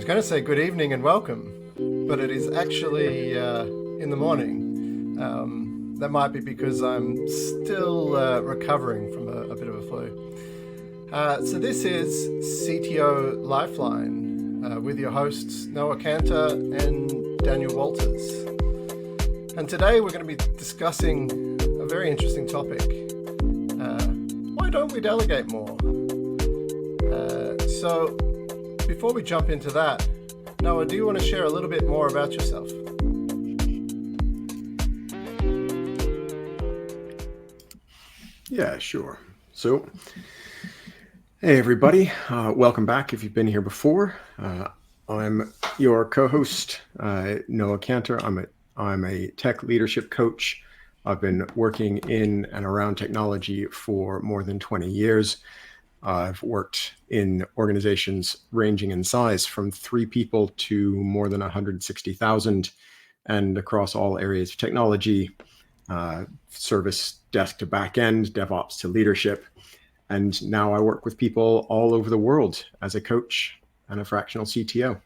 was going to say good evening and welcome, but it is actually in the morning. That might be because I'm still recovering from a bit of a flu. So this is CTO Lifeline with your hosts Noah Cantor and Daniel Walters. And today we're going to be discussing a very interesting topic. Why don't we delegate more? So before we jump into that, Noah, do you want to share a little bit more about yourself? Yeah, sure. So, hey everybody, welcome back if you've been here before. I'm your co-host, Noah Cantor. I'm a tech leadership coach. I've been working in and around technology for more than 20 years. I've worked in organizations ranging in size from 3 people to more than 160,000 and across all areas of technology, service desk to back end, DevOps to leadership. And now I work with people all over the world as a coach and a fractional CTO.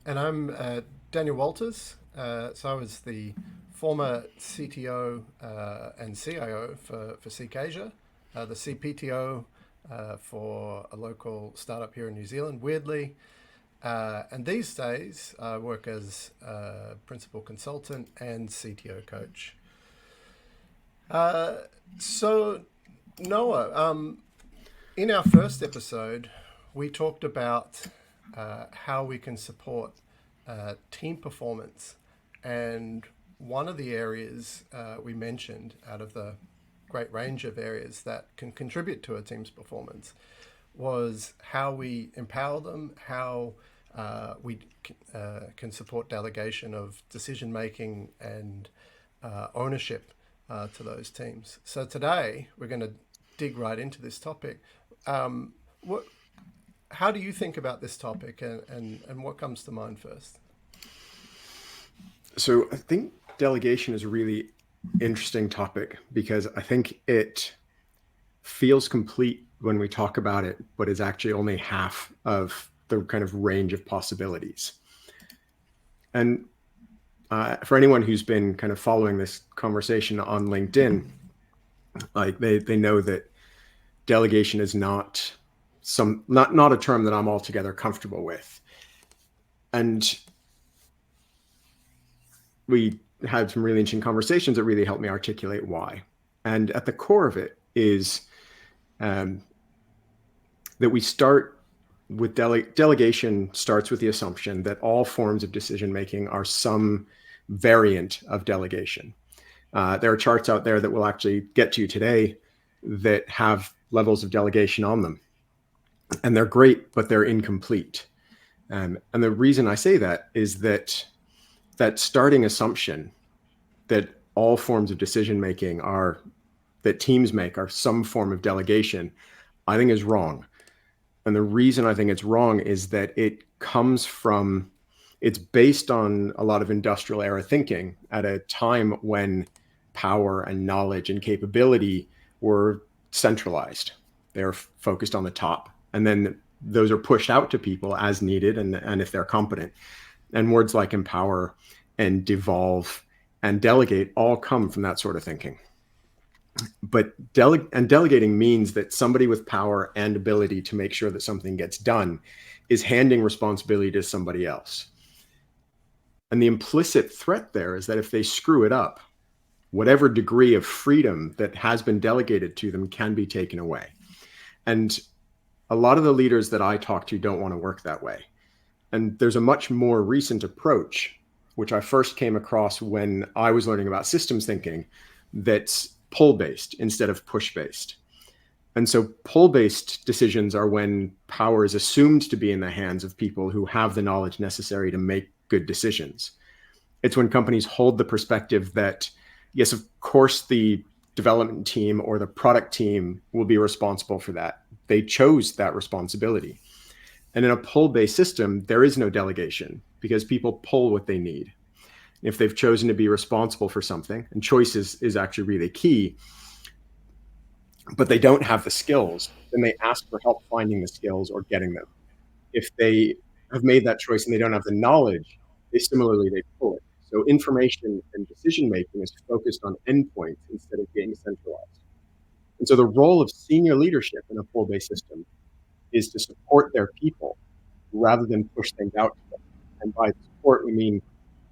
And I'm Daniel Walters. So I was the former CTO and CIO for Seek Asia, the CPTO for a local startup here in New Zealand, weirdly. And these days I work as principal consultant and CTO coach. So Noah, in our first episode, we talked about how we can support team performance. And one of the areas we mentioned out of the great range of areas that can contribute to a team's performance was how we empower them, how we can support delegation of decision making and ownership to those teams. So today we're going to dig right into this topic. How do you think about this topic, and what comes to mind first? So I think delegation is a really interesting topic because I think it feels complete when we talk about it, but is actually only half of the kind of range of possibilities. And for anyone who's been kind of following this conversation on LinkedIn, like they know that delegation is not a term that I'm altogether comfortable with. And we had some really interesting conversations that really helped me articulate why. And at the core of it is that we start with delegation starts with the assumption that all forms of decision making are some variant of delegation. There are charts out there that we'll actually get to today that have levels of delegation on them. And they're great, but they're incomplete. And the reason I say that is that starting assumption that all forms of decision making that teams make are some form of delegation, I think is wrong. And the reason I think it's wrong is that it's based on a lot of industrial era thinking at a time when power and knowledge and capability were centralized. They're focused on the top. And then those are pushed out to people as needed and if they're competent. And words like empower and devolve and delegate all come from that sort of thinking. But delegating means that somebody with power and ability to make sure that something gets done is handing responsibility to somebody else. And the implicit threat there is that if they screw it up, whatever degree of freedom that has been delegated to them can be taken away. And a lot of the leaders that I talk to don't want to work that way. And there's a much more recent approach, which I first came across when I was learning about systems thinking, that's pull-based instead of push-based. And so pull-based decisions are when power is assumed to be in the hands of people who have the knowledge necessary to make good decisions. It's when companies hold the perspective that, yes, of course, the development team or the product team will be responsible for that. They chose that responsibility. And in a pull-based system, there is no delegation because people pull what they need. If they've chosen to be responsible for something, and choice is actually really key, but they don't have the skills, then they ask for help finding the skills or getting them. If they have made that choice and they don't have the knowledge, they pull it. So information and decision making is focused on endpoints instead of being centralized. And so the role of senior leadership in a pull-based system is to support their people rather than push things out to them. And by support, we mean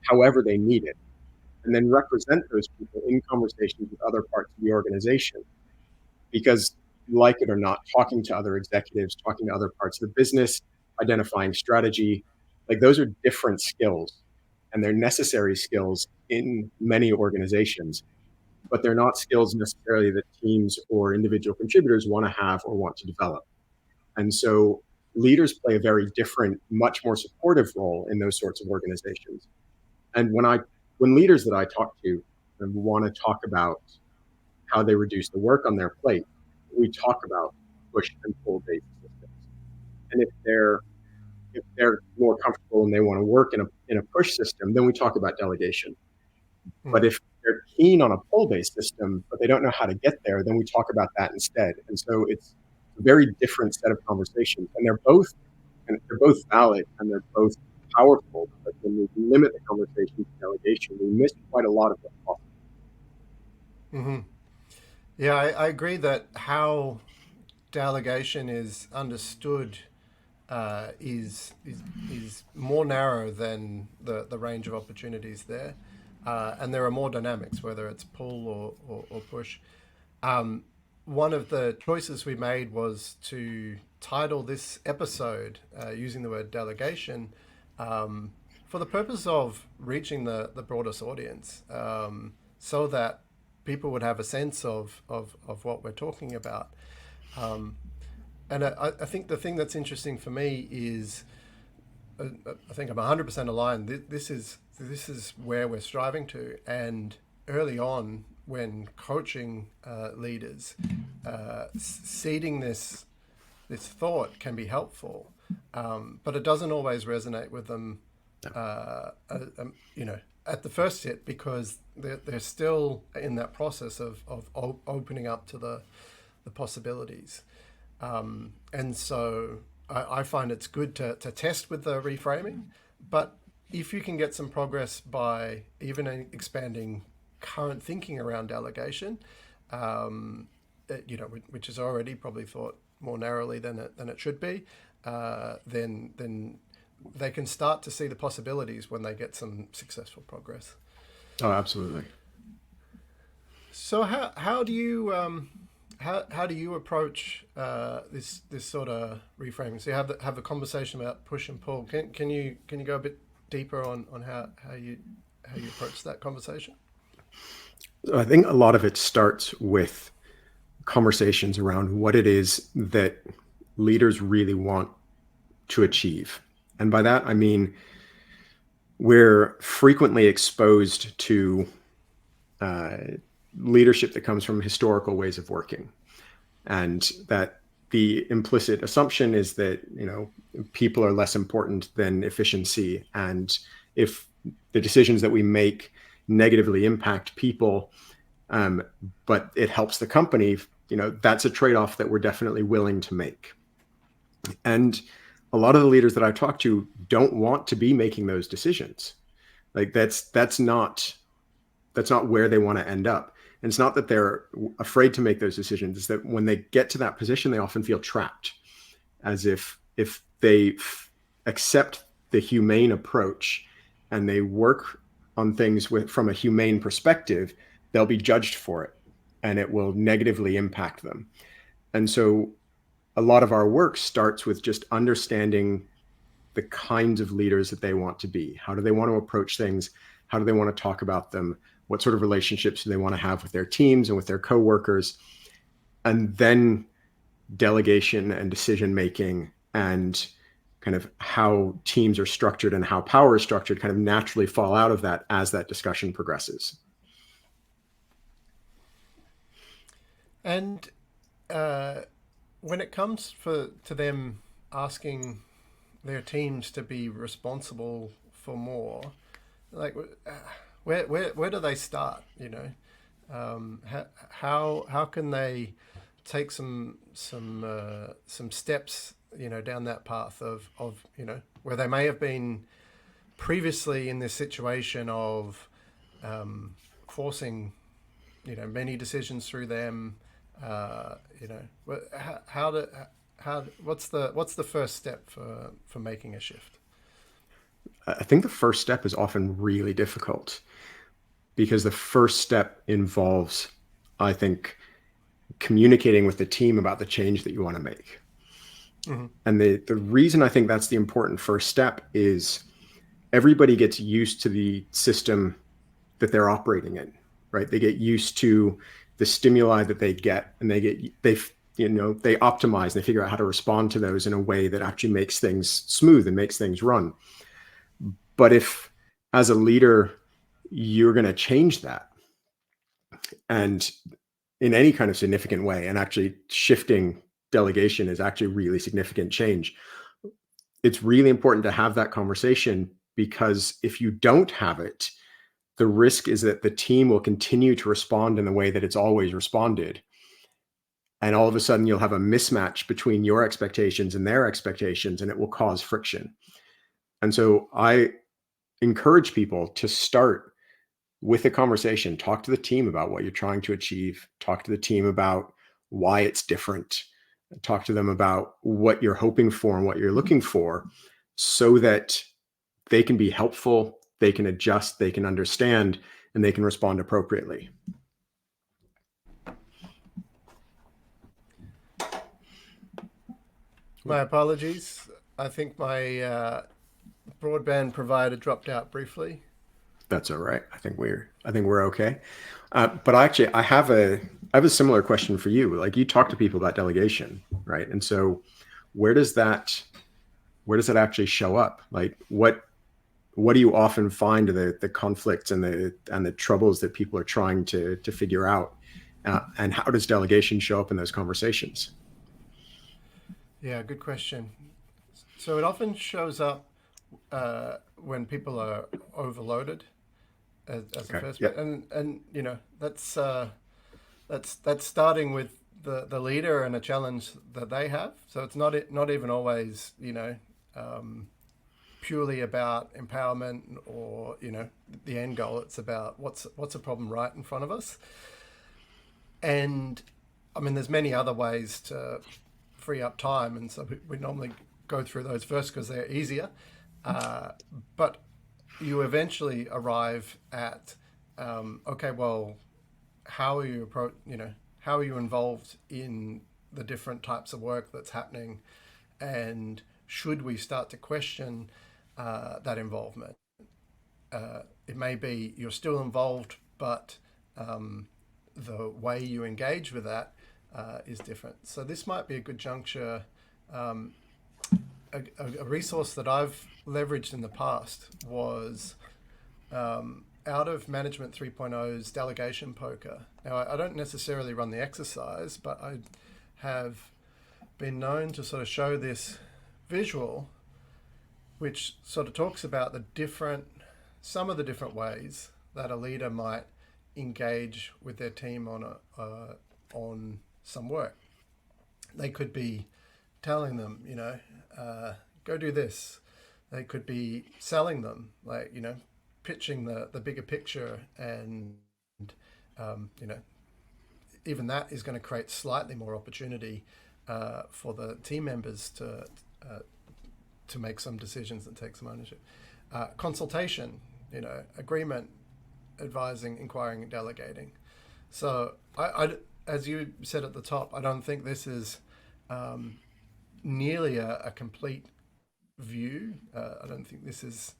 however they need it, and then represent those people in conversations with other parts of the organization. Because, like it or not, talking to other executives, talking to other parts of the business, identifying strategy, like those are different skills and they're necessary skills in many organizations, but they're not skills necessarily that teams or individual contributors want to have or want to develop. And so leaders play a very different, much more supportive role in those sorts of organizations. And when leaders that I talk to and want to talk about how they reduce the work on their plate, we talk about push and pull based systems. And if they're more comfortable and they want to work in a push system, then we talk about delegation. But Mm. if they're keen on a pull based system, but they don't know how to get there, then we talk about that instead. And so it's a very different set of conversations, and they're both valid and they're both powerful. But when we limit the conversation to delegation, we miss quite a lot of what's possible. Hmm. Yeah, I agree that how delegation is understood is more narrow than the range of opportunities there, and there are more dynamics, whether it's pull or push. Um, One of the choices we made was to title this episode using the word delegation, for the purpose of reaching the broadest audience, so that people would have a sense of what we're talking about. And I think the thing that's interesting for me is, I think I'm 100% aligned. This is where we're striving to. And early on, when coaching leaders, seeding this thought can be helpful, but it doesn't always resonate with them. At the first hit, because they're still in that process of opening up to the possibilities. And so I find it's good to test with the reframing, but if you can get some progress by even expanding current thinking around delegation, which is already probably thought more narrowly than it should be, then they can start to see the possibilities when they get some successful progress. Oh, absolutely. So how do you how do you approach this sort of reframing? So you have a conversation about push and pull. Can you go a bit deeper on how you approach that conversation? So I think a lot of it starts with conversations around what it is that leaders really want to achieve. And by that, I mean, we're frequently exposed to uh, leadership that comes from historical ways of working. And that the implicit assumption is that, people are less important than efficiency. And if the decisions that we make negatively impact people, um, but it helps the company, that's a trade-off that we're definitely willing to make. And a lot of the leaders that I talk to don't want to be making those decisions. Like that's not where they want to end up. And it's not that they're afraid to make those decisions. It's that when they get to that position, they often feel trapped, as if they accept the humane approach and they work on things from a humane perspective, they'll be judged for it and it will negatively impact them. And so a lot of our work starts with just understanding the kinds of leaders that they want to be. How do they want to approach things? How do they want to talk about them? What sort of relationships do they want to have with their teams and with their coworkers? And then delegation and decision making and kind of how teams are structured and how power is structured kind of naturally fall out of that as that discussion progresses. And uh, when it comes to them asking their teams to be responsible for more, like where do they start? How can they take some steps, down that path of where they may have been previously in this situation of forcing many decisions through them. How to what's the first step for making a shift? I think the first step is often really difficult because the first step involves, I think, communicating with the team about the change that you want to make. Mm-hmm. And the reason I think that's the important first step is everybody gets used to the system that they're operating in, right? They get used to the stimuli that they get, and they optimize and they figure out how to respond to those in a way that actually makes things smooth and makes things run. But if, as a leader, you're going to change that, and in any kind of significant way, and actually shifting delegation is actually really significant change, it's really important to have that conversation, because if you don't have it, the risk is that the team will continue to respond in the way that it's always responded. And all of a sudden you'll have a mismatch between your expectations and their expectations, and it will cause friction. And so I encourage people to start with a conversation. Talk to the team about what you're trying to achieve. Talk to the team about why it's different. Talk to them about what you're hoping for and what you're looking for, so that they can be helpful, they can adjust, they can understand, and they can respond appropriately. My apologies. I think my broadband provider dropped out briefly. That's all right. I think we're okay. But I have a similar question for you. Like, you talk to people about delegation, right? And so where does that actually show up? Like, what do you often find the conflicts and the troubles that people are trying to figure out? And how does delegation show up in those conversations? Yeah, good question. So it often shows up when people are overloaded as a Okay. first, Yep. and that's starting with the leader and a challenge that they have. So it's not even always purely about empowerment or the end goal. It's about what's a problem right in front of us. And I mean, there's many other ways to free up time, and so we normally go through those first because they're easier. But you eventually arrive at okay, well, how are you how are you involved in the different types of work that's happening, and should we start to question that involvement? It may be you're still involved, but the way you engage with that is different. So this might be a good juncture. A resource that I've leveraged in the past was out of Management 3.0's delegation poker. Now, I don't necessarily run the exercise, but I have been known to sort of show this visual, which sort of talks about some of the different ways that a leader might engage with their team on some work. They could be telling them, go do this. They could be selling them, like, pitching the bigger picture, and even that is going to create slightly more opportunity for the team members to make some decisions and take some ownership. Consultation, agreement, advising, inquiring, and delegating. So as you said at the top, I don't think this is nearly a complete view. I don't think this is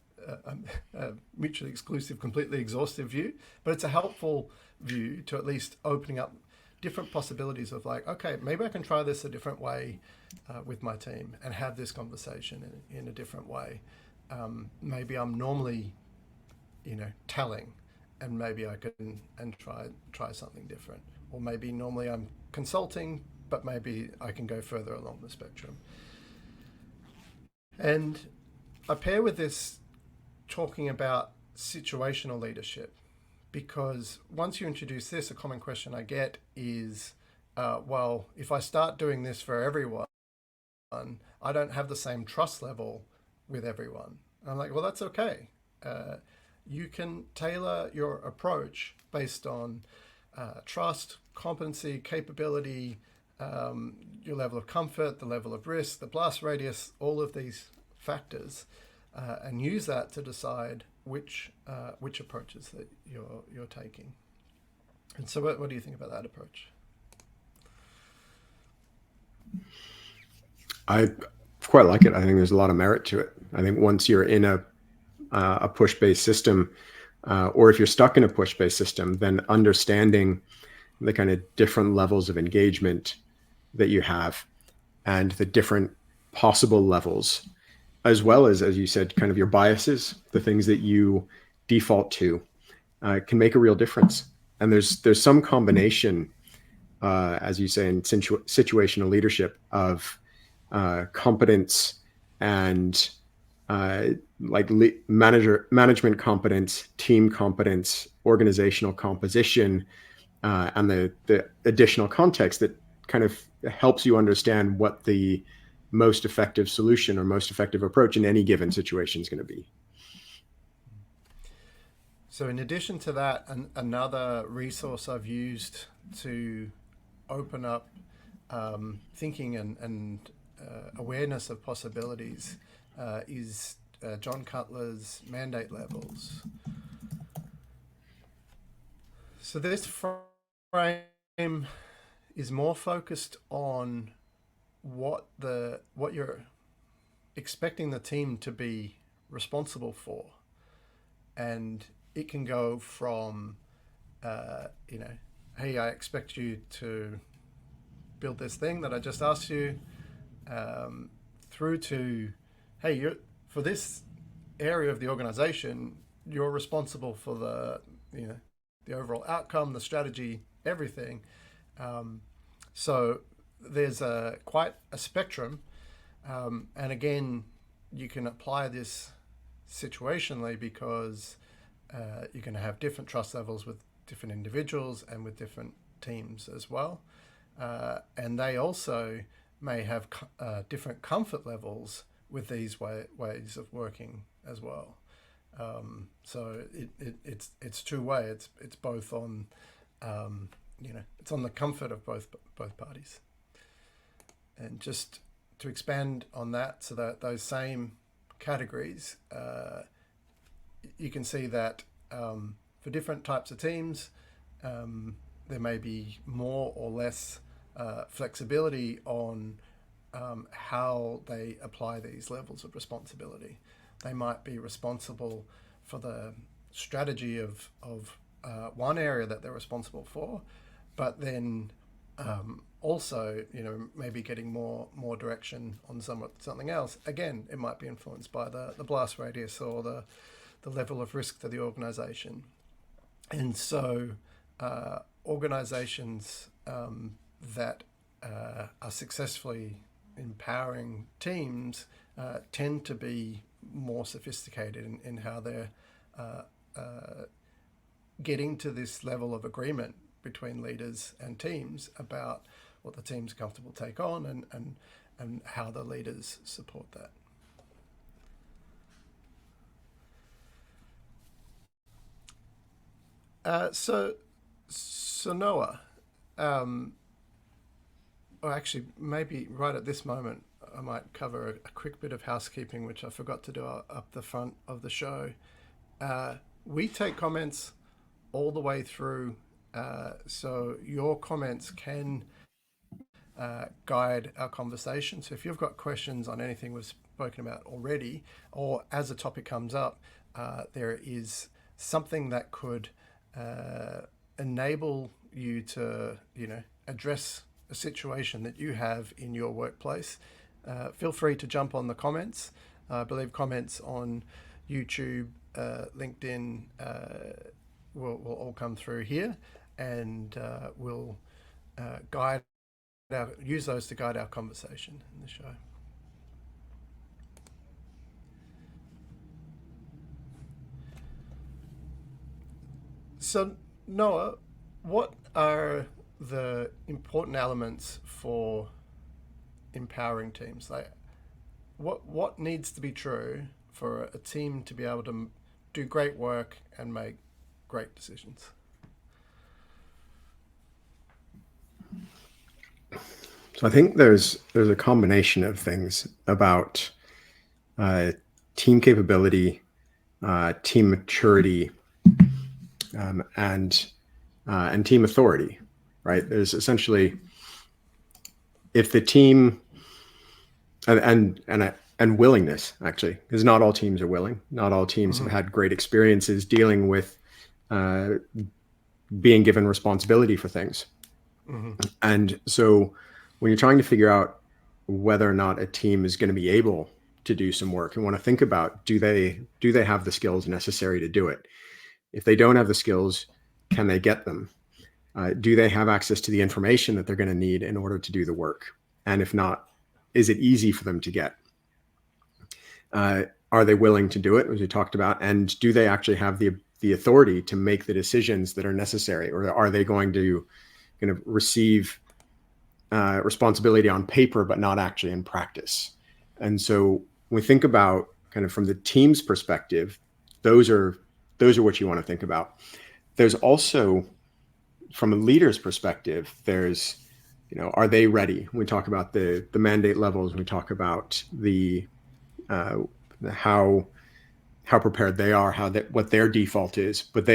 a mutually exclusive, completely exhaustive view, but it's a helpful view to at least opening up different possibilities of, like, okay, maybe I can try this a different way with my team and have this conversation in a different way. Maybe I'm normally, telling, and maybe I can and try something different. Or maybe normally I'm consulting, but maybe I can go further along the spectrum. And I pair with this talking about situational leadership, because once you introduce this, a common question I get is, well, if I start doing this for everyone, I don't have the same trust level with everyone. And I'm like, well, that's okay. Uh, you can tailor your approach based on trust, competency, capability, your level of comfort, the level of risk, the blast radius, all of these factors, and use that to decide which approaches that you're taking. And so, what do you think about that approach? I quite like it. I think there's a lot of merit to it. I think once you're in a push-based system, or if you're stuck in a push-based system, then understanding the kind of different levels of engagement that you have and the different possible levels, as well as you said, kind of your biases, the things that you default to, can make a real difference. And there's some combination, as you say, in situational leadership of competence and like management competence, team competence, organizational composition, and the additional context that kind of helps you understand what the most effective solution or most effective approach in any given situation is going to be. So, in addition to that, another resource I've used to open up thinking and awareness of possibilities is John Cutler's mandate levels. So, this frame is more focused on what you're expecting the team to be responsible for, and it can go from hey, I expect you to build this thing that I just asked you, through to, hey, for this area of the organization, you're responsible for the overall outcome, the strategy, everything. So there's quite a spectrum, and again, you can apply this situationally because you're going to have different trust levels with different individuals and with different teams as well. And they also may have different comfort levels with these ways of working as well. So it's two-way. It's both on it's on the comfort of both parties. And just to expand on that, so that those same categories, you can see that for different types of teams, there may be more or less flexibility on how they apply these levels of responsibility. They might be responsible for the strategy of one area that they're responsible for, but then also, maybe getting more direction on something else. Again, it might be influenced by the blast radius or the level of risk to the organization. And so organizations that are successfully empowering teams tend to be more sophisticated in how they're getting to this level of agreement between leaders and teams about what the team's comfortable take on and how the leaders support that. So Noah, or actually maybe right at this moment, I might cover a quick bit of housekeeping, which I forgot to do up the front of the show. We take comments all the way through, so your comments can guide our conversation. So if you've got questions on anything we've spoken about already, or as a topic comes up, there is something that could enable you to, address a situation that you have in your workplace, feel free to jump on the comments. I believe comments on YouTube, LinkedIn will all come through here, and we'll use those to guide our conversation in the show. So Noah, what are the important elements for empowering teams. Like, what needs to be true for a team to be able to do great work and make great decisions? So I think there's a combination of things about uh, team capability, team maturity, and team authority. Right? There's essentially, if the team and willingness, actually, because not all teams are willing. Not all teams have had great experiences dealing with uh, being given responsibility for things. And so when you're trying to figure out whether or not a team is going to be able to do some work, you want to think about, do they have the skills necessary to do it? If they don't have the skills, can they get them? Do they have access to the information that they're going to need in order to do the work? And if not, is it easy for them to get? Are they willing to do it, as we talked about? And do they actually have the authority to make the decisions that are necessary? Or are they going to kind of receive responsibility on paper, but not actually in practice? And so when we think about kind of from the team's perspective, those are what you want to think about. There's also, from a leader's perspective, there's, are they ready? We talk about the mandate levels. We talk about the how prepared they are, what their default is. But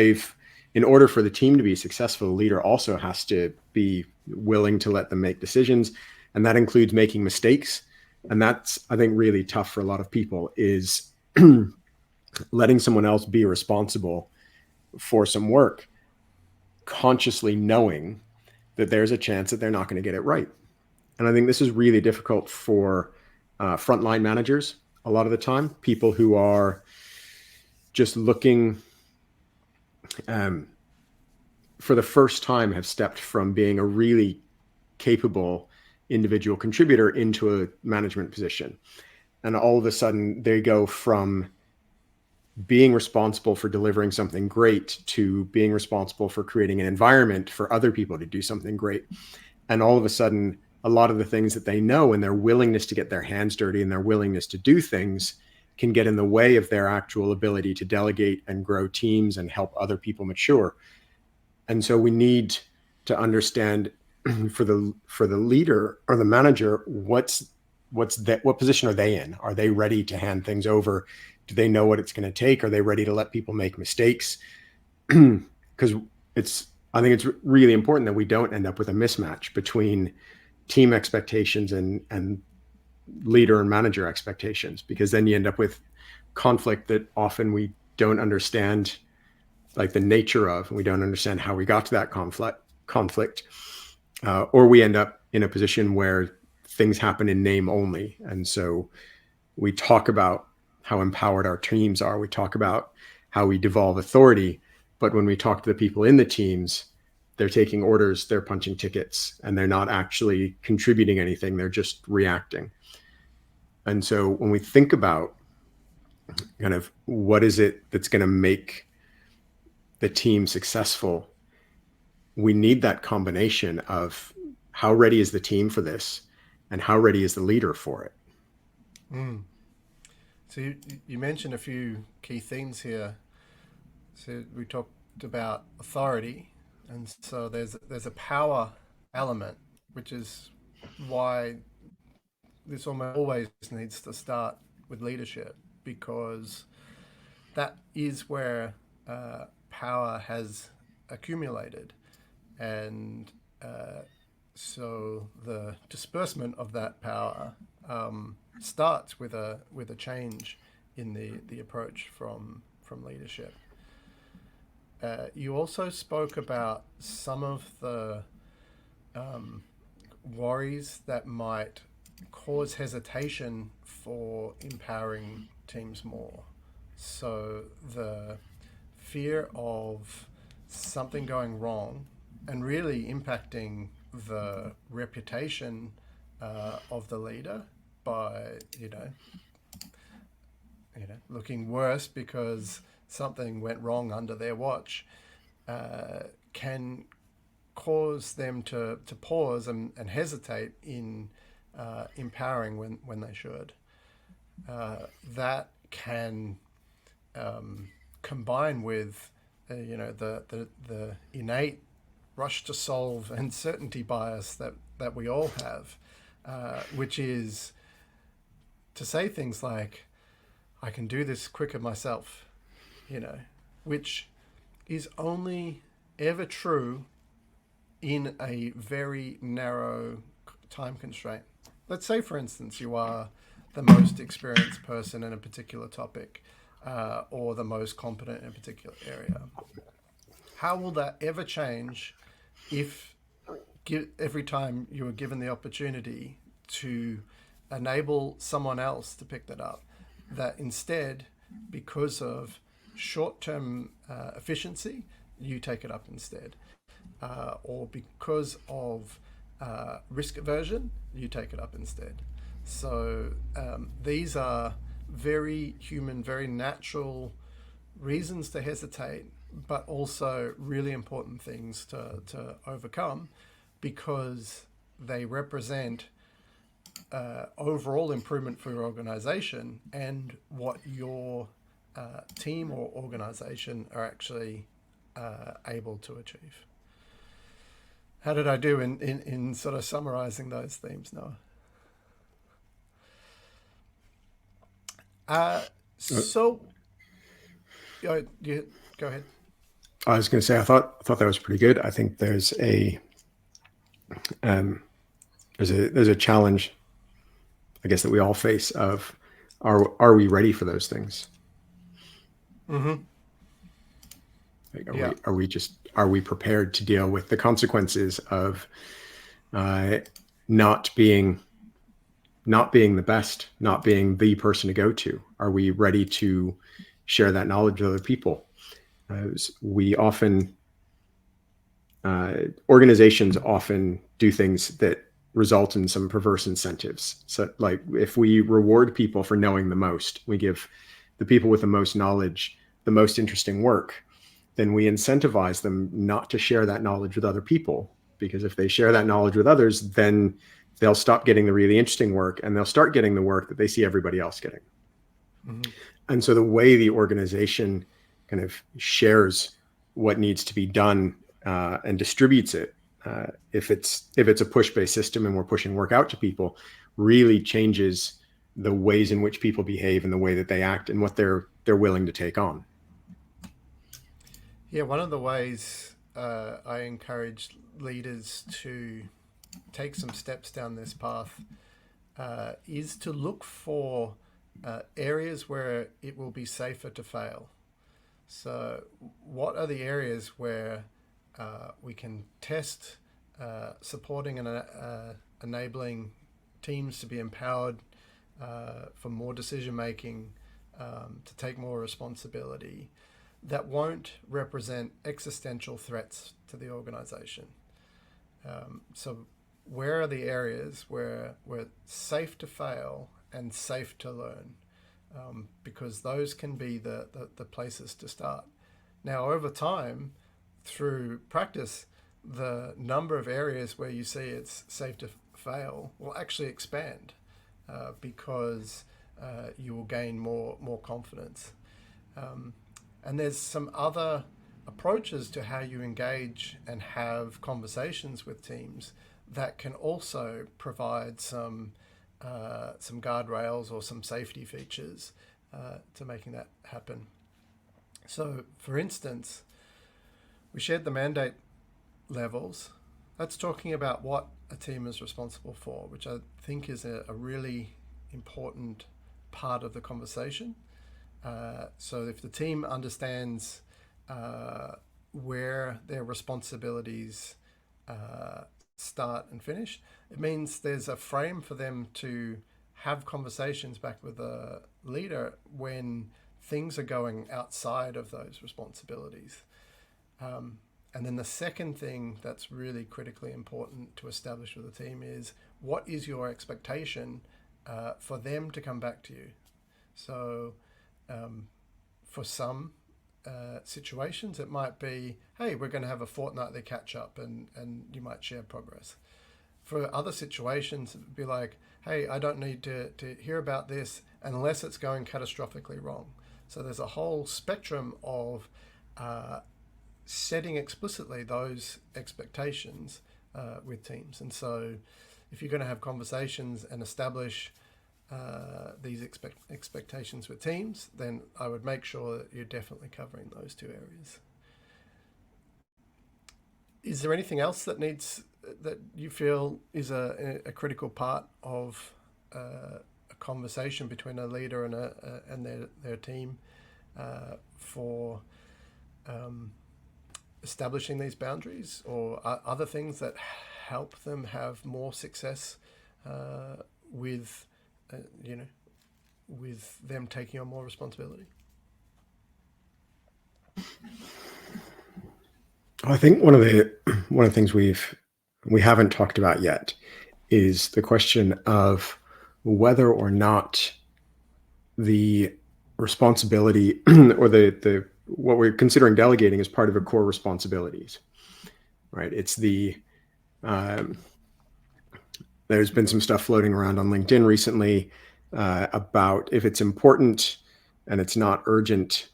in order for the team to be successful, the leader also has to be willing to let them make decisions, and that includes making mistakes. And that's, I think, really tough for a lot of people, is letting someone else be responsible for some work, consciously knowing that there's a chance that they're not going to get it right. And I think this is really difficult for frontline managers a lot of the time, people who are just looking, for the first time, have stepped from being a really capable individual contributor into a management position. And all of a sudden they go from being responsible for delivering something great to being responsible for creating an environment for other people to do something great. And all of a sudden, a lot of the things that they know and their willingness to get their hands dirty and their willingness to do things can get in the way of their actual ability to delegate and grow teams and help other people mature. And so we need to understand for the leader or the manager, what position are they in? Are they ready to hand things over? Do they know what it's going to take? Are they ready to let people make mistakes? Because I think it's really important that we don't end up with a mismatch between team expectations and leader and manager expectations, because then you end up with conflict that often we don't understand, like the nature of, and we don't understand how we got to that conflict, or we end up in a position where things happen in name only. And so we talk about how empowered our teams are. We talk about how we devolve authority. But when we talk to the people in the teams, they're taking orders, they're punching tickets, and they're not actually contributing anything. They're just reacting. And so when we think about kind of what is it that's going to make the team successful, we need that combination of how ready is the team for this and how ready is the leader for it. So you mentioned a few key themes here. So we talked about authority, and so there's a power element, which is why this almost always needs to start with leadership, because that is where power has accumulated, and so the disbursement of that power starts with a change in the approach from leadership. You also spoke about some of the worries that might cause hesitation for empowering teams more. So the fear of something going wrong and really impacting the reputation of the leader by looking worse because something went wrong under their watch, can cause them to pause and hesitate in empowering when they should. That can combine with the innate rush to solve and certainty bias that we all have, which is to say things like, I can do this quicker myself, which is only ever true in a very narrow time constraint. Let's say, for instance, you are the most experienced person in a particular topic, or the most competent in a particular area. How will that ever change if every time you are given the opportunity to enable someone else to pick that up, that instead, because of short-term efficiency, you take it up instead, or because of risk aversion, you take it up instead. So these are very human, very natural reasons to hesitate, but also really important things to overcome, because they represent overall improvement for your organization and what your team or organization are actually able to achieve. How did I do in sort of summarizing those themes, Noah? So, go ahead. I was going to say, I thought that was pretty good. I think there's a challenge, I guess, that we all face of are we ready for those things? Mm-hmm. Like, are we prepared to deal with the consequences of not being the best, not being the person to go to? Are we ready to share that knowledge with other people? We often, organizations often do things that result in some perverse incentives. So like if we reward people for knowing the most, we give the people with the most knowledge the most interesting work, then we incentivize them not to share that knowledge with other people. Because if they share that knowledge with others, then they'll stop getting the really interesting work and they'll start getting the work that they see everybody else getting. Mm-hmm. And so the way the organization kind of shares what needs to be done and distributes it, if it's a push-based system and we're pushing work out to people, really changes the ways in which people behave and the way that they act and what they're willing to take on. Yeah, one of the ways I encourage leaders to take some steps down this path is to look for areas where it will be safer to fail. So what are the areas where we can test supporting and enabling teams to be empowered for more decision making, to take more responsibility, that won't represent existential threats to the organization. So where are the areas where we're safe to fail and safe to learn? Because those can be the places to start. Now, over time, through practice, the number of areas where you see it's safe to fail will actually expand because you will gain more confidence. And there's some other approaches to how you engage and have conversations with teams that can also provide some guardrails or some safety features to making that happen. So, for instance, we shared the mandate levels. That's talking about what a team is responsible for, which I think is a really important part of the conversation. So if the team understands where their responsibilities start and finish, it means there's a frame for them to have conversations back with the leader when things are going outside of those responsibilities. And then the second thing that's really critically important to establish with the team is, what is your expectation for them to come back to you? So for some, situations, it might be, hey, we're going to have a fortnightly catch up, and you might share progress. For other situations, it would be like, hey, I don't need to hear about this unless it's going catastrophically wrong. So there's a whole spectrum of setting explicitly those expectations with teams. And so if you're going to have conversations and establish these expectations with teams, then I would make sure that you're definitely covering those two areas. Is there anything else that you feel is a critical part of a conversation between a leader and their team for establishing these boundaries, or other things that help them have more success with with them taking on more responsibility? I think one of the things we haven't talked about yet is the question of whether or not the responsibility or the what we're considering delegating is part of a core responsibilities, right? It's the there's been some stuff floating around on LinkedIn recently about if it's important and it's not urgent,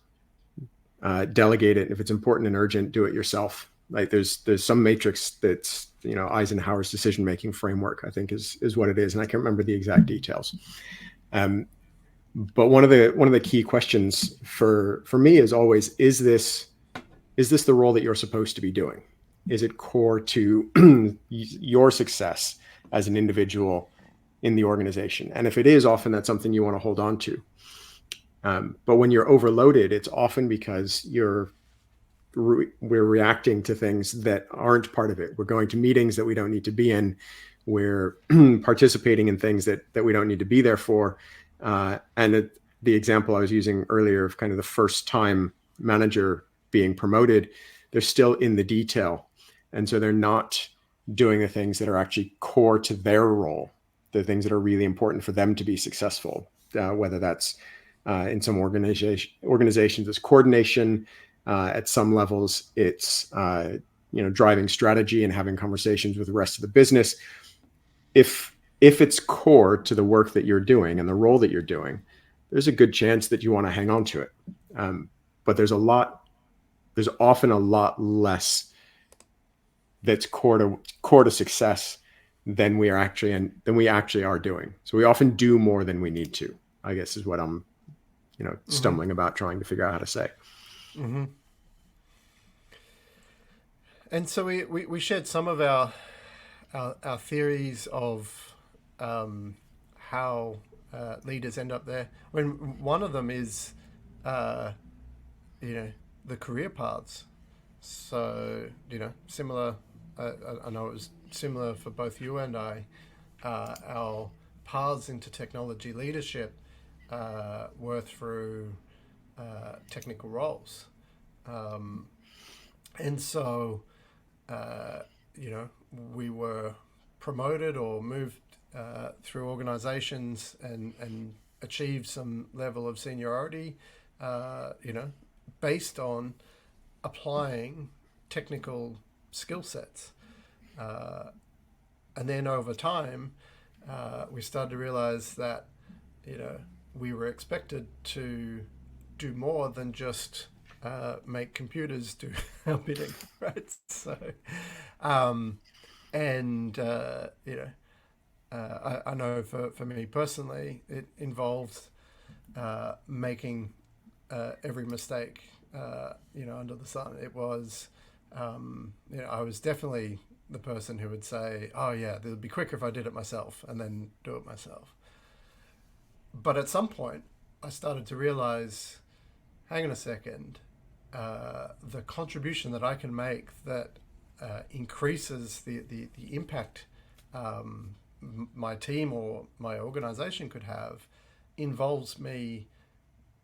delegate it. If it's important and urgent, do it yourself. Like there's some matrix that's Eisenhower's decision making framework, I think is what it is, and I can't remember the exact details. But one of the key questions for me is always, is this the role that you're supposed to be doing? Is it core to your success as an individual in the organization? And if it is, often that's something you want to hold on to. But when you're overloaded, it's often because we're reacting to things that aren't part of it. We're going to meetings that we don't need to be in. We're participating in things that we don't need to be there for. And the example I was using earlier of kind of the first time manager being promoted, they're still in the detail. And so they're not doing the things that are actually core to their role, the things that are really important for them to be successful, whether that's in some organizations, it's coordination. At some levels, it's driving strategy and having conversations with the rest of the business. If it's core to the work that you're doing and the role that you're doing, there's a good chance that you want to hang on to it. But there's often a lot less that's core to success than we actually are doing. So we often do more than we need to, I guess, is what I'm stumbling about trying to figure out how to say. Mm-hmm. And so we shared some of our theories of how leaders end up there. When one of them is, the career paths. So similar. I know it was similar for both you and I. Our paths into technology leadership were through technical roles, and so we were promoted or moved through organizations and achieved some level of seniority, based on applying technical skill sets. And then over time, we started to realize that, we were expected to do more than just make computers do our bidding, right? So, I know for me personally, it involved making every mistake, under the sun. It was, I was definitely the person who would say, "Oh yeah, it would be quicker if I did it myself," and then do it myself. But at some point, I started to realize, hang on a second, the contribution that I can make that increases the impact my team or my organization could have involves me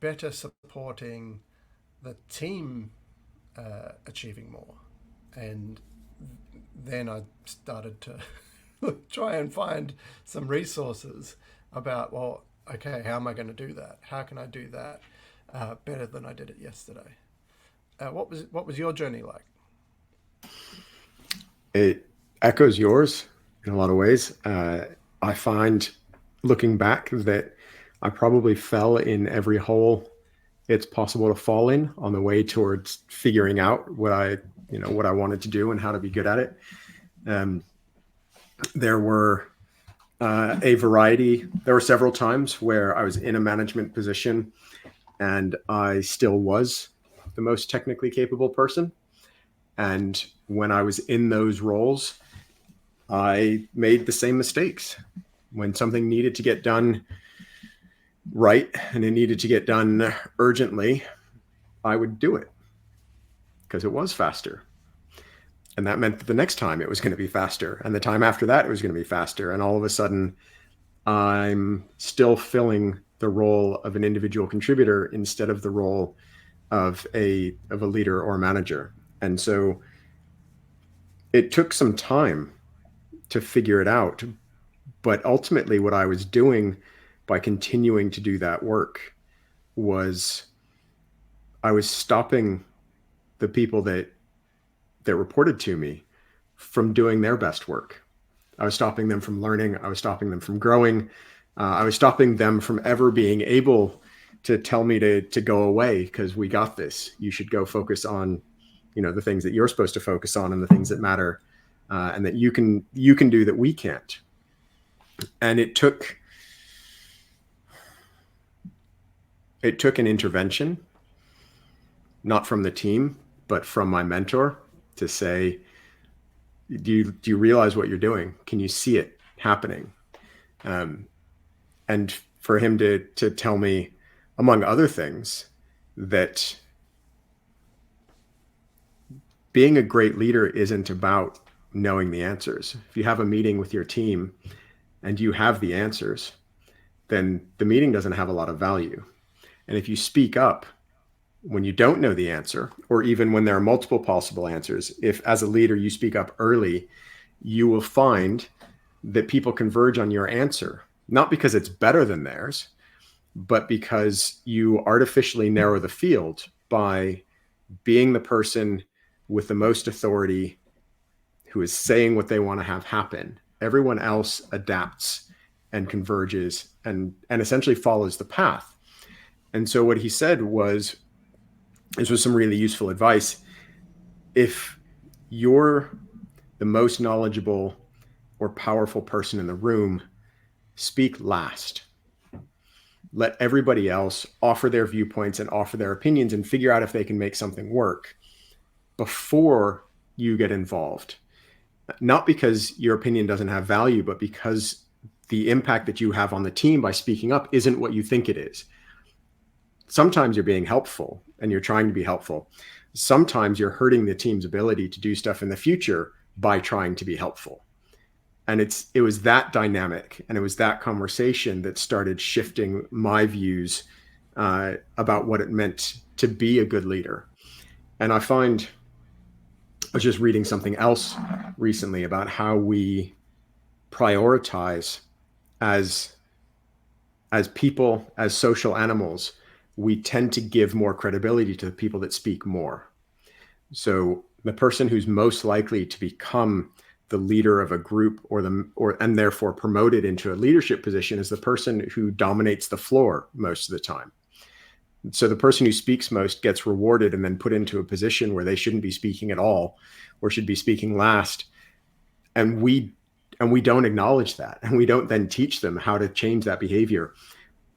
better supporting the team achieving more. And then I started to try and find some resources about, okay, how am I going to do that? How can I do that better than I did it yesterday? what was your journey like? It echoes yours in a lot of ways. I find, looking back, that I probably fell in every hole it's possible to fall in on the way towards figuring out what I wanted to do and how to be good at it. Um, there were there were several times where I was in a management position and I still was the most technically capable person. And when I was in those roles, I made the same mistakes. When something needed to get done right and it needed to get done urgently, I would do it because it was faster. And that meant that the next time it was going to be faster. And the time after that, it was going to be faster. And all of a sudden, I'm still filling the role of an individual contributor instead of the role of a leader or manager. And so it took some time to figure it out. But ultimately, what I was doing by continuing to do that work was I was stopping the people that reported to me from doing their best work. I was stopping them from learning. I was stopping them from growing. I was stopping them from ever being able to tell me to go away because we got this. You should go focus on, the things that you're supposed to focus on and the things that matter, and that you can do that we can't. And it took an intervention, not from the team, but from my mentor, to say, do you realize what you're doing? Can you see it happening? And for him to tell me, among other things, that being a great leader isn't about knowing the answers. If you have a meeting with your team and you have the answers, then the meeting doesn't have a lot of value. And if you speak up when you don't know the answer, or even when there are multiple possible answers, if as a leader you speak up early, you will find that people converge on your answer, not because it's better than theirs, but because you artificially narrow the field by being the person with the most authority who is saying what they want to have happen. Everyone else adapts and converges and essentially follows the path. And so what he said was, this was some really useful advice. If you're the most knowledgeable or powerful person in the room, speak last. Let everybody else offer their viewpoints and offer their opinions and figure out if they can make something work before you get involved. Not because your opinion doesn't have value, but because the impact that you have on the team by speaking up isn't what you think it is. Sometimes you're being helpful and you're trying to be helpful. Sometimes you're hurting the team's ability to do stuff in the future by trying to be helpful. And it was that dynamic and it was that conversation that started shifting my views about what it meant to be a good leader. And I was just reading something else recently about how we prioritize as people, as social animals. We tend to give more credibility to the people that speak more. So the person who's most likely to become the leader of a group and therefore promoted into a leadership position is the person who dominates the floor most of the time. So the person who speaks most gets rewarded and then put into a position where they shouldn't be speaking at all or should be speaking last. And we don't acknowledge that. And we don't then teach them how to change that behavior.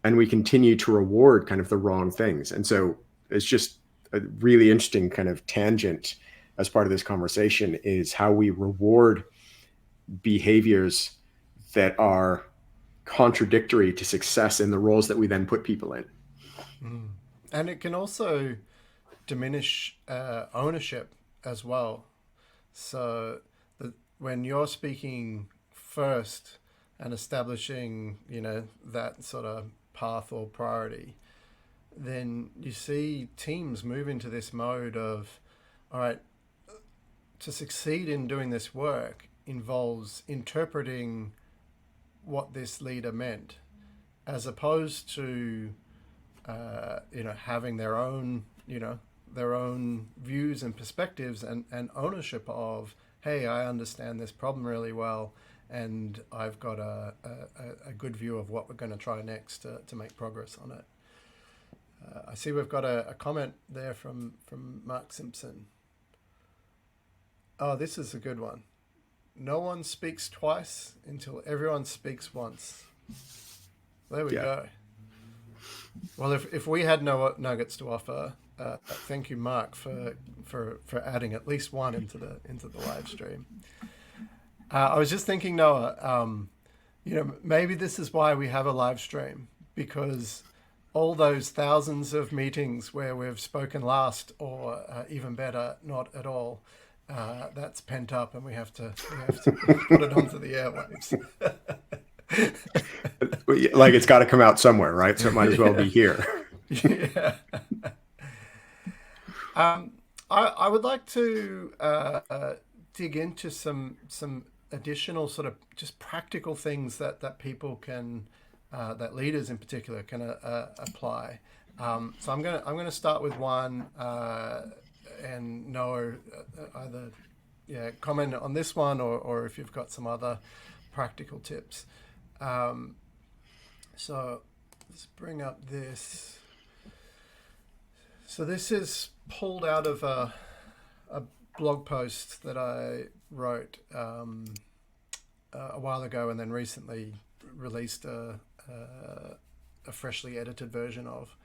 And we continue to reward kind of the wrong things. And so it's just a really interesting kind of tangent as part of this conversation is how we reward behaviors that are contradictory to success in the roles that we then put people in. And it can also diminish ownership as well. So when you're speaking first and establishing, that sort of path or priority, then you see teams move into this mode of, all right, to succeed in doing this work involves interpreting what this leader meant, as opposed to, having their own, their own views and perspectives and ownership of, hey, I understand this problem really well, and I've got a good view of what we're going to try next to make progress on it. I see we've got a comment there from Mark Simpson. Oh, this is a good one. No one speaks twice until everyone speaks once. There we go. Well, if we had no nuggets to offer, thank you, Mark, for adding at least one into the live stream. I was just thinking, Noah, maybe this is why we have a live stream, because all those thousands of meetings where we've spoken last, or even better, not at all, that's pent up, and we have to put it onto the airwaves. Like, it's got to come out somewhere, right? So it might as well be here. Yeah. I would like to dig into some additional sort of just practical things that people can, that leaders in particular can apply. So I'm gonna start with one, and Noah, either comment on this one, or if you've got some other practical tips. So let's bring up this. So this is pulled out of a blog post that I wrote a while ago, and then recently released a freshly edited version of.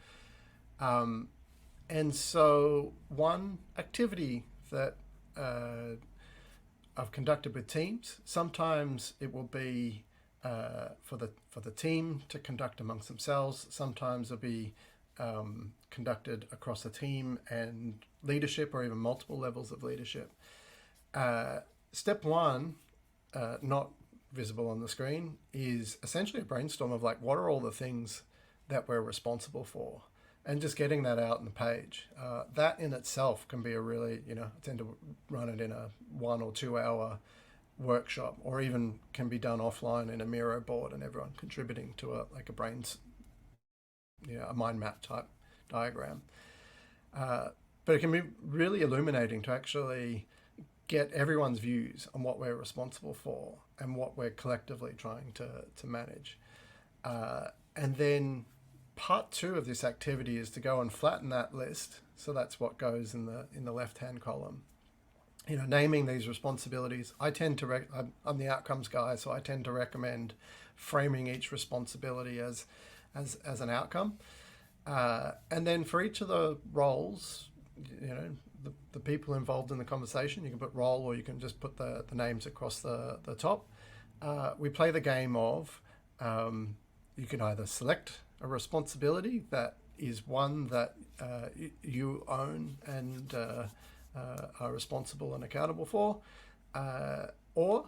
And so one activity that I've conducted with teams, sometimes it will be for the team to conduct amongst themselves. Sometimes it'll be conducted across a team and leadership, or even multiple levels of leadership. Step one, not visible on the screen, is essentially a brainstorm of, like, what are all the things that we're responsible for, and just getting that out on the page. That in itself can be a really, I tend to run it in a 1 or 2 hour workshop, or even can be done offline in a Miro board, and everyone contributing to a mind map type diagram. But it can be really illuminating to actually get everyone's views on what we're responsible for and what we're collectively trying to manage. And then part 2 of this activity is to go and flatten that list. So that's what goes in the left-hand column. Naming these responsibilities. I tend to, I'm the outcomes guy, so I tend to recommend framing each responsibility as an outcome. And then for each of the roles, the people involved in the conversation, you can put role, or you can just put the names across the top. We play the game of, you can either select a responsibility that is one that you own and are responsible and accountable for, or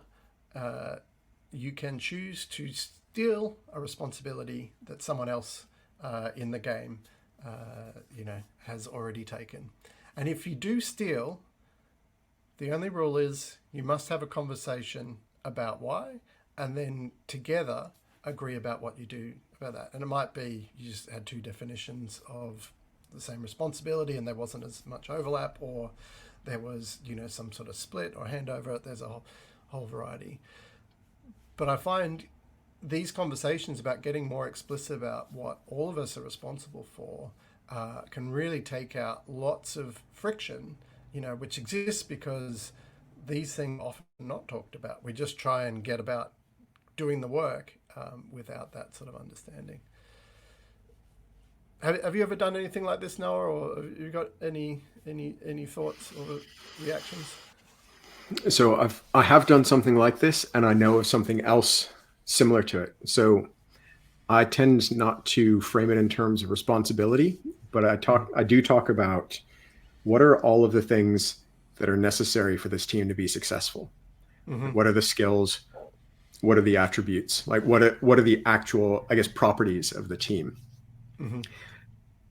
you can choose to steal a responsibility that someone else in the game has already taken. And if you do steal, the only rule is you must have a conversation about why, and then together agree about what you do about that. And it might be you just had 2 definitions of the same responsibility and there wasn't as much overlap, or there was some sort of split or handover. There's a whole variety. But I find these conversations about getting more explicit about what all of us are responsible for can really take out lots of friction, which exists because these things are often not talked about. We just try and get about doing the work without that sort of understanding. Have you ever done anything like this, Noah, or have you got any thoughts or reactions? So I have done something like this, and I know of something else similar to it. So I tend not to frame it in terms of responsibility, but I do talk about what are all of the things that are necessary for this team to be successful. Mm-hmm. What are the skills? What are the attributes? Like, what are the actual, properties of the team? Mm-hmm.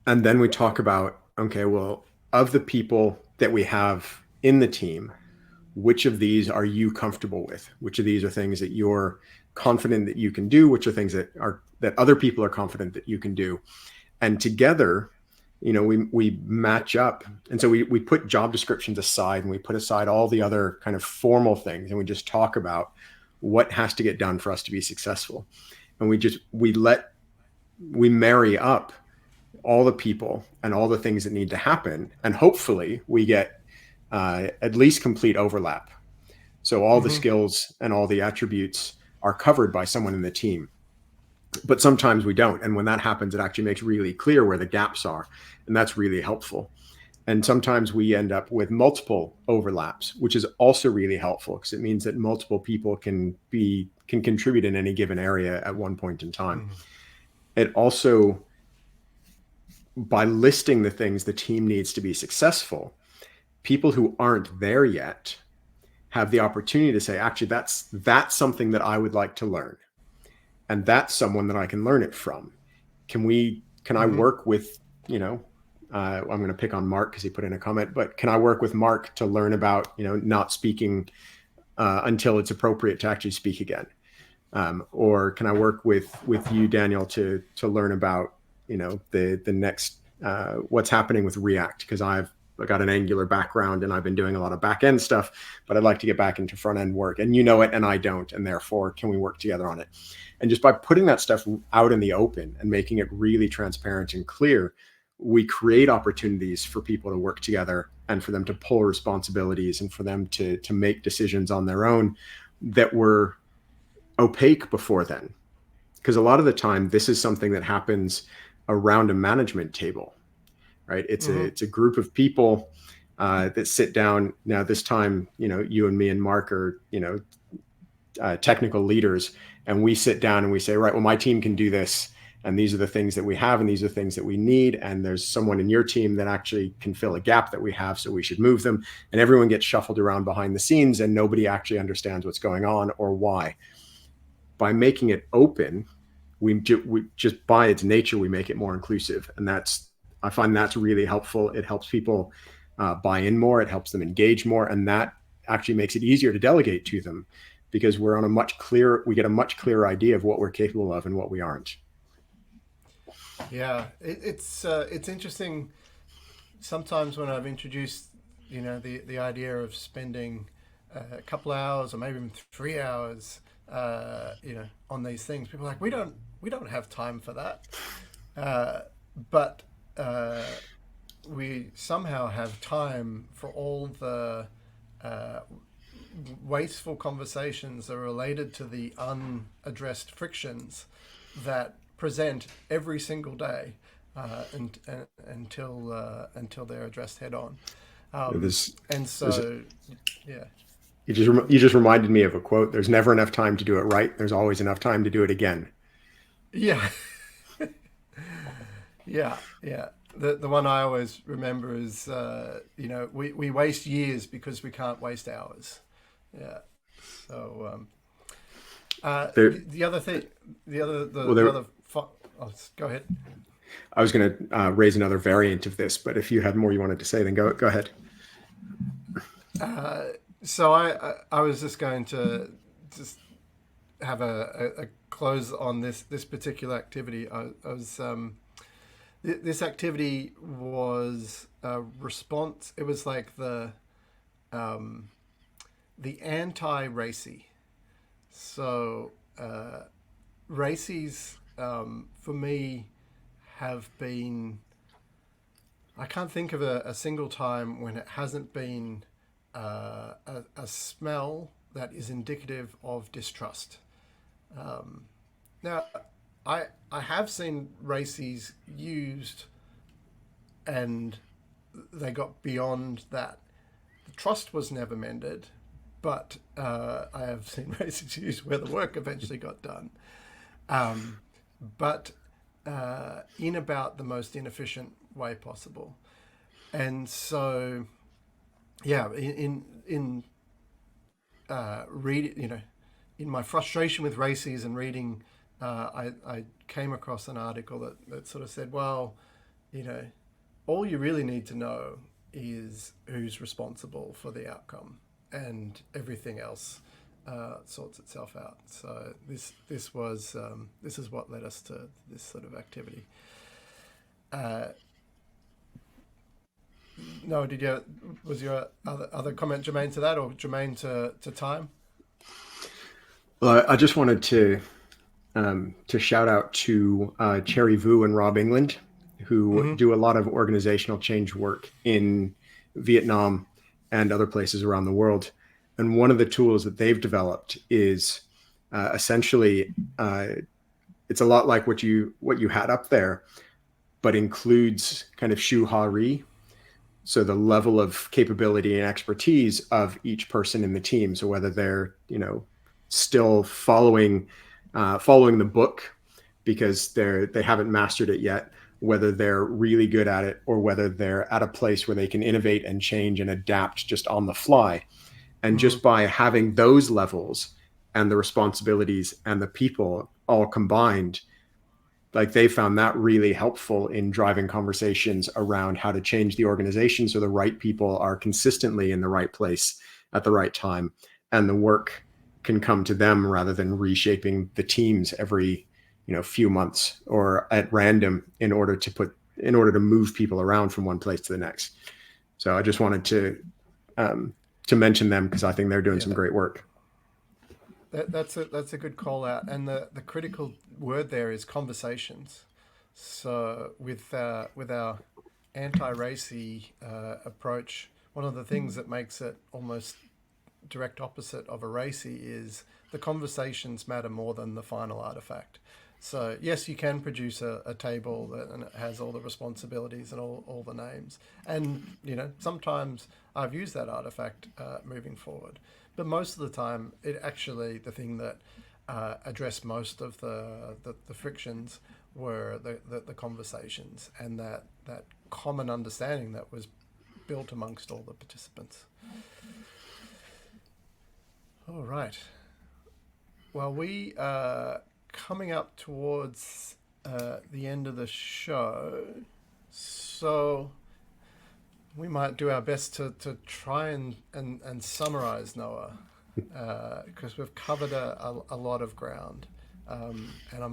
And then we talk about, okay, well, of the people that we have in the team, which of these are you comfortable with? Which of these are things that you're confident that you can do? Which are things that other people are confident that you can do? And together, we match up. And so we put job descriptions aside, and we put aside all the other kind of formal things, and we just talk about what has to get done for us to be successful. And we marry up all the people and all the things that need to happen. And hopefully we get at least complete overlap. So all the skills and all the attributes are covered by someone in the team. But sometimes we don't. And when that happens, it actually makes really clear where the gaps are. And that's really helpful. And sometimes we end up with multiple overlaps, which is also really helpful because it means that multiple people can contribute in any given area at one point in time. It also, by listing the things the team needs to be successful, people who aren't there yet have the opportunity to say, actually, that's something that I would like to learn. And that's someone that I can learn it from. Can I work with, I'm going to pick on Mark because he put in a comment, but can I work with Mark to learn about, not speaking until it's appropriate to actually speak again? Or can I work with you, Daniel, to learn about, the next, what's happening with React? Because I've got an Angular background and I've been doing a lot of back end stuff, but I'd like to get back into front end work, and you know it and I don't, and therefore can we work together on it? And just by putting that stuff out in the open and making it really transparent and clear, we create opportunities for people to work together and for them to pull responsibilities and for them to make decisions on their own that were opaque before then. Because a lot of the time, this is something that happens around a management table, right? It's a group of people that sit down. Now, this time, you and me and Mark are, technical leaders, and we sit down and we say, right, well, my team can do this, and these are the things that we have, and these are the things that we need, and there's someone in your team that actually can fill a gap that we have, so we should move them. And everyone gets shuffled around behind the scenes, and nobody actually understands what's going on or why. By making it open, we just by its nature, we make it more inclusive. And I find that's really helpful. It helps people buy in more. It helps them engage more. And that actually makes it easier to delegate to them because we get a much clearer idea of what we're capable of and what we aren't. Yeah, it's interesting. Sometimes when I've introduced, the idea of spending a couple hours or maybe even 3 hours, on these things, people are like, we don't have time for that, but we somehow have time for all the wasteful conversations that are related to the unaddressed frictions that present every single day until they're addressed head on. And so, yeah. You just reminded me of a quote. There's never enough time to do it right. There's always enough time to do it again. Yeah. Yeah. The one I always remember is, we waste years because we can't waste hours. Yeah. So, the other thing, go ahead. I was going to raise another variant of this, but if you had more you wanted to say, then go ahead. So I was just going to just have a close on this particular activity. This activity was a response. It was like the anti-racy. So racies for me have been. I can't think of a single time when it hasn't been a smell that is indicative of distrust. Now, I have seen racies used and they got beyond that. The trust was never mended, but I have seen racies used where the work eventually got done. But in about the most inefficient way possible. And so, yeah, in my frustration with races and reading, I came across an article that sort of said, well, all you really need to know is who's responsible for the outcome, and everything else sorts itself out. So this is what led us to this sort of activity. No, was your other comment germane to that, or germane to time? Well, I just wanted to shout out to Cherry Vu and Rob England, who Mm-hmm. do a lot of organizational change work in Vietnam and other places around the world. And one of the tools that they've developed is essentially it's a lot like what you had up there, but includes kind of shu ha ri, so the level of capability and expertise of each person in the team. So whether they're still following the book because they haven't mastered it yet, whether they're really good at it, or whether they're at a place where they can innovate and change and adapt just on the fly. And Mm-hmm. just by having those levels and the responsibilities and the people all combined, like they found that really helpful in driving conversations around how to change the organization so the right people are consistently in the right place at the right time, and the work can come to them rather than reshaping the teams every few months or at random in order to move people around from one place to the next. So I just wanted to mention them because I think they're doing some Yeah, great work. that's a good call out, and the critical word there is conversations. So with our anti-racy approach, one of the things that makes it almost direct opposite of a racy is the conversations matter more than the final artifact. So yes, you can produce a table and it has all the responsibilities and all the names. And sometimes I've used that artifact moving forward, but most of the time, it actually the thing that addressed most of the frictions were the conversations and that common understanding that was built amongst all the participants. All right. Well, we are coming up towards the end of the show, so we might do our best to try and summarize, Noah, because we've covered a lot of ground, and I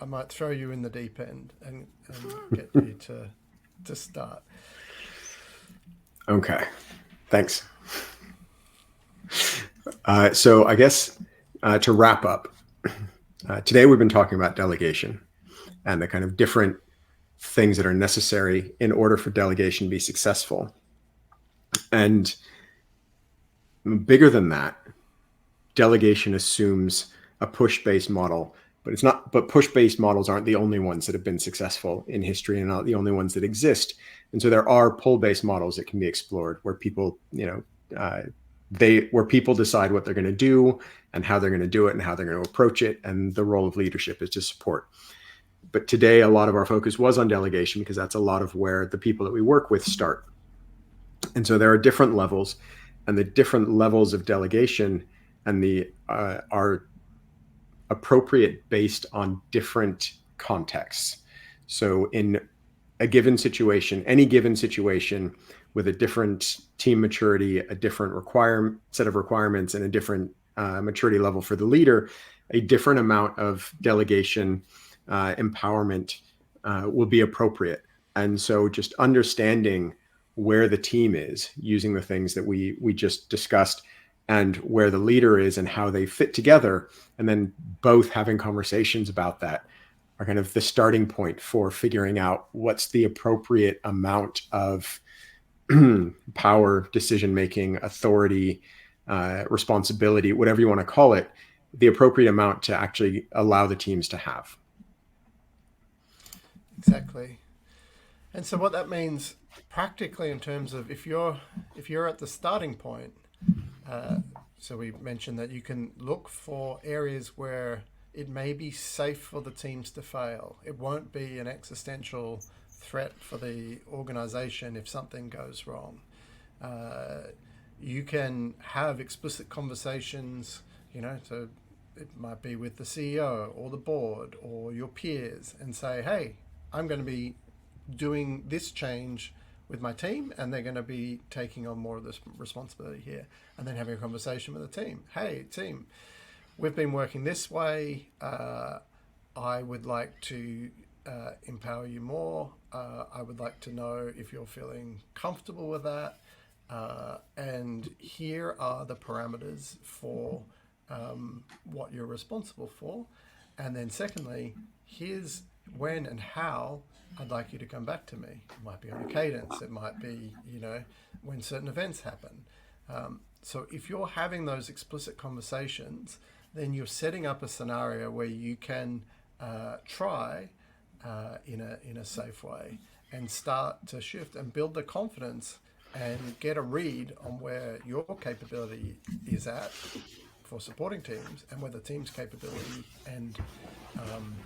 might throw you in the deep end and get you to start. Okay, thanks. So I guess to wrap up, today we've been talking about delegation and the kind of different things that are necessary in order for delegation to be successful. And bigger than that, delegation assumes a push-based model, but it's not. But push-based models aren't the only ones that have been successful in history, and not the only ones that exist. And so there are pull-based models that can be explored, where people, where people decide what they're going to do and how they're going to do it and how they're going to approach it, and the role of leadership is to support. But today, a lot of our focus was on delegation because that's a lot of where the people that we work with start. And so there are different levels, and the different levels of delegation and the are appropriate based on different contexts. So in a given situation, any given situation with a different team maturity, a different set of requirements, and a different maturity level for the leader, a different amount of delegation empowerment will be appropriate. And so just understanding where the team is using the things that we just discussed, and where the leader is and how they fit together, and then both having conversations about that are kind of the starting point for figuring out what's the appropriate amount of power, decision making, authority, responsibility, whatever you want to call it, the appropriate amount to actually allow the teams to have. Exactly. And so what that means practically in terms of if you're at the starting point, so we mentioned that you can look for areas where it may be safe for the teams to fail. It won't be an existential threat for the organization if something goes wrong. You can have explicit conversations, so it might be with the CEO or the board or your peers, and say, hey, I'm going to be doing this change with my team, and they're going to be taking on more of this responsibility here, and then having a conversation with the team. Hey, team, we've been working this way. I would like to empower you more. I would like to know if you're feeling comfortable with that. And here are the parameters for what you're responsible for. And then secondly, here's when and how I'd like you to come back to me. It might be on a cadence. It might be, when certain events happen. So if you're having those explicit conversations, then you're setting up a scenario where you can try in a safe way and start to shift and build the confidence and get a read on where your capability is at for supporting teams and where the team's capability and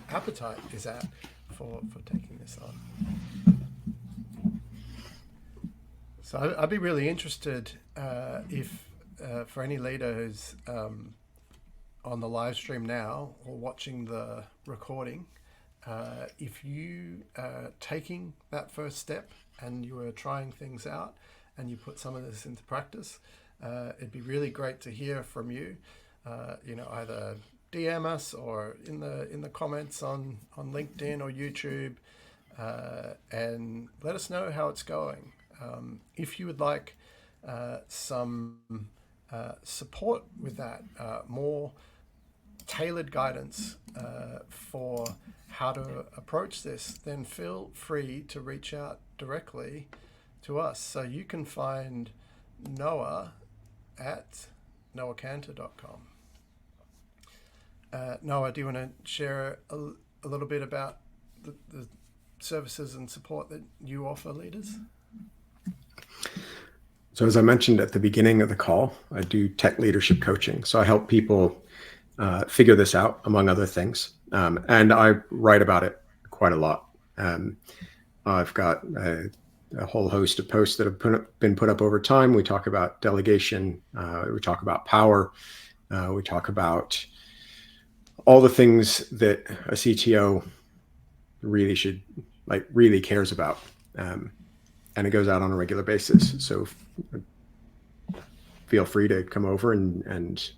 appetite is at for taking this on. So I'd be really interested if for any leader who's on the live stream now or watching the recording, if you are taking that first step and you are trying things out and you put some of this into practice, it'd be really great to hear from you. Either DM us or in the comments on LinkedIn or YouTube, and let us know how it's going. If you would like some support with that, more tailored guidance for how to approach this, then feel free to reach out directly to us. So you can find Noah at noahcantor.com. Noah, do you want to share a little bit about the services and support that you offer leaders? So as I mentioned at the beginning of the call, I do tech leadership coaching. So I help people figure this out, among other things. And I write about it quite a lot. I've got a whole host of posts that have been put up over time. We talk about delegation. We talk about power. We talk about all the things that a CTO really cares about. And it goes out on a regular basis. So feel free to come over and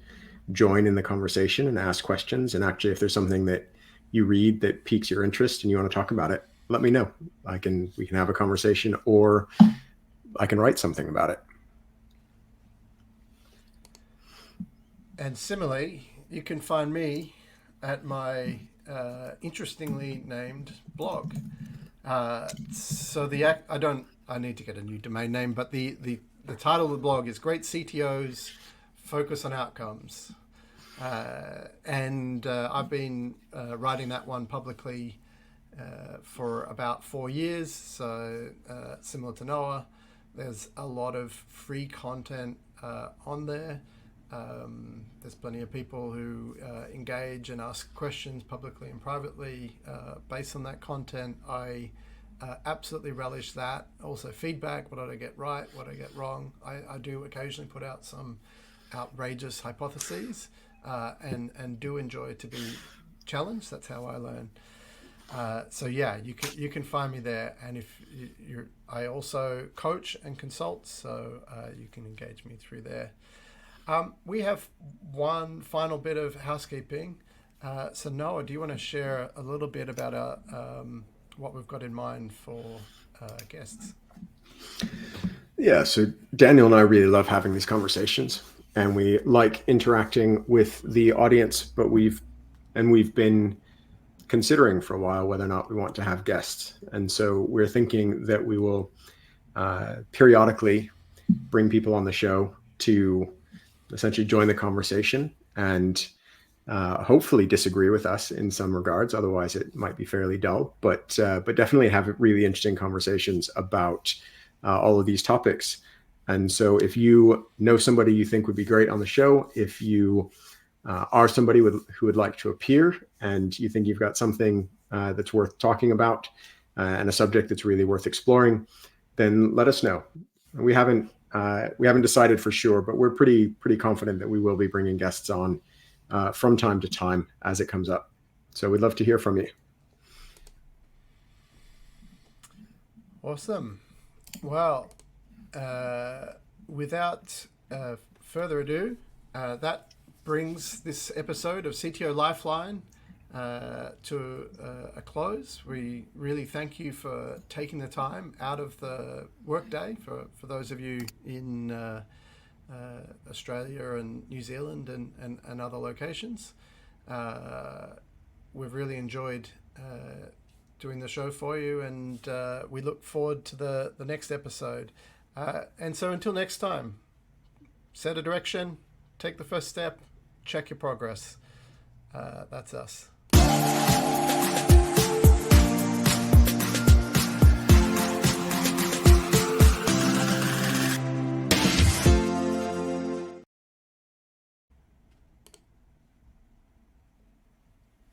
join in the conversation and ask questions. And actually, if there's something that you read that piques your interest and you want to talk about it, let me know. We can have a conversation, or I can write something about it. And similarly, you can find me at my interestingly named blog. I need to get a new domain name, but the title of the blog is Great CTOs Focus on Outcomes. And I've been writing that one publicly for about 4 years. So similar to Noah, there's a lot of free content on there. There's plenty of people who engage and ask questions publicly and privately based on that content. I absolutely relish that. Also feedback, what did I get right, what did I get wrong. I do occasionally put out some outrageous hypotheses and do enjoy to be challenged. That's how I learn. So yeah, you can find me there. And if I also coach and consult, so you can engage me through there. We have one final bit of housekeeping. So Noah, do you want to share a little bit about what we've got in mind for guests? Yeah, so Daniel and I really love having these conversations, and we like interacting with the audience, but we've been considering for a while whether or not we want to have guests. And so we're thinking that we will periodically bring people on the show to essentially join the conversation and hopefully disagree with us in some regards. Otherwise, it might be fairly dull, but definitely have really interesting conversations about all of these topics. And so if you know somebody you think would be great on the show, if you are somebody who would like to appear and you think you've got something that's worth talking about and a subject that's really worth exploring, then let us know. We haven't decided for sure, but we're pretty confident that we will be bringing guests on from time to time as it comes up. So we'd love to hear from you. Awesome. Well, without further ado, that brings this episode of CTO Lifeline to a close. We really thank you for taking the time out of the workday for those of you in Australia and New Zealand and other locations. We've really enjoyed doing the show for you, and we look forward to the next episode. And so until next time, set a direction, take the first step, check your progress. That's us.